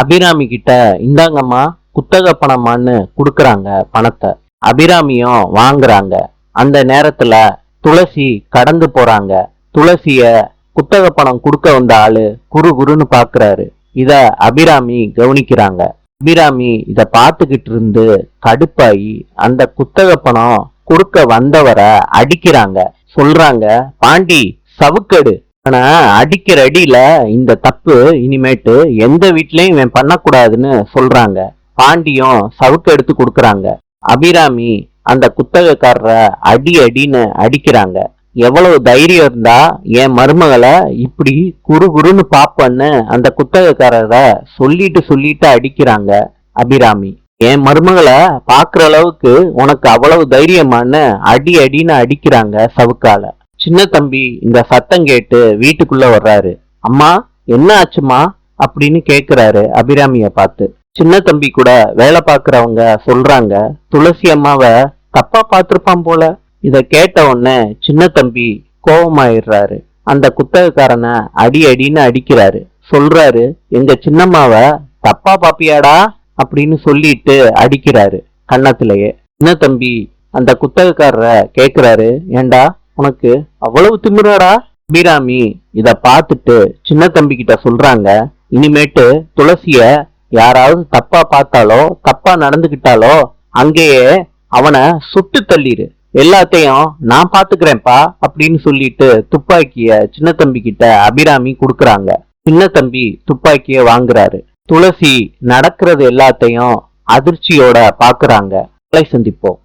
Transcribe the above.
அபிராமி கிட்ட இந்தாங்கம்மா குத்தக பணமான்னு குடுக்கறாங்க பணத்தை. அபிராமியும் வாங்குறாங்க. அந்த நேரத்துல துளசி கடந்து போறாங்க. துளசிய குத்தக பணம் கொடுக்க வந்த ஆளு குரு குருன்னு பாக்குறாரு. இத அபிராமி கவனிக்கிறாங்க. அபிராமி இத பாத்துக்கிட்டு இருந்து கடுப்பாயி அந்த குத்தக பணம் கொடுக்க வந்தவரை அடிக்கிறாங்க. சொல்றாங்க, பாண்டி சவுக்கடு, ஆனா அடிக்கிற அடியில இந்த தப்பு இனிமேட்டு எந்த வீட்லயும் இவன் பண்ணக்கூடாதுன்னு சொல்றாங்க. பாண்டியும் சவுக்கு எடுத்து கொடுக்கறாங்க. அபிராமி அந்த குத்தகக்காரர அடி அடின்னு அடிக்கிறாங்க. எவ்வளவு தைரியம் இருந்தா என் மருமகளை இப்படி குறு குறுன்னு பாப்பன்னு அந்த குத்தகக்காரரை சொல்லிட்டு அடிக்கிறாங்க அபிராமி. என் மருமகளை பாக்குற அளவுக்கு உனக்கு அவ்வளவு தைரியமான்னு அடி அடின்னு அடிக்கிறாங்க சவுக்கால. சின்ன தம்பி இந்த சத்தம் கேட்டு வீட்டுக்குள்ள வர்றாரு. அம்மா என்ன ஆச்சுமா அப்படின்னு கேக்குறாரு அபிராமிய பார்த்து. சின்ன தம்பி கூட வேலை பாக்குறவங்க சொல்றாங்க, துளசி அம்மாவை தப்பா பாத்திருப்பான் போல. இத கேட்ட உடனே சின்ன தம்பி கோபமாயிடுறாரு. அந்த குத்தகக்காரனை அடி அடின்னு அடிக்கிறாரு. சொல்றாரு, எங்க சின்னம்மாவை தப்பா பாப்பியாடா அப்படின்னு சொல்லிட்டு அடிக்கிறாரு கன்னத்திலேயே. சின்ன தம்பி அந்த குத்தகக்காரரை கேக்குறாரு, ஏண்டா உனக்கு அவ்வளவு திமிராடா? அபிராமி இத பார்த்துட்டு சின்ன தம்பி கிட்ட சொல்றாங்க, இனிமேட்டு துளசிய யாராவது தப்பா பார்த்தாலோ தப்பா நடந்துகிட்டாலோ அங்கேயே அவனை சுட்டு தள்ளிரு, எல்லாத்தையும் நான் பாத்துக்கிறேன்ப்பா அப்படின்னு சொல்லிட்டு துப்பாக்கிய சின்ன தம்பி கிட்ட அபிராமி குடுக்கறாங்க. சின்ன தம்பி துப்பாக்கிய வாங்குறாரு. துளசி நடக்கிறது எல்லாத்தையும் அதிர்ச்சியோட பாக்குறாங்க. சந்திப்போம்.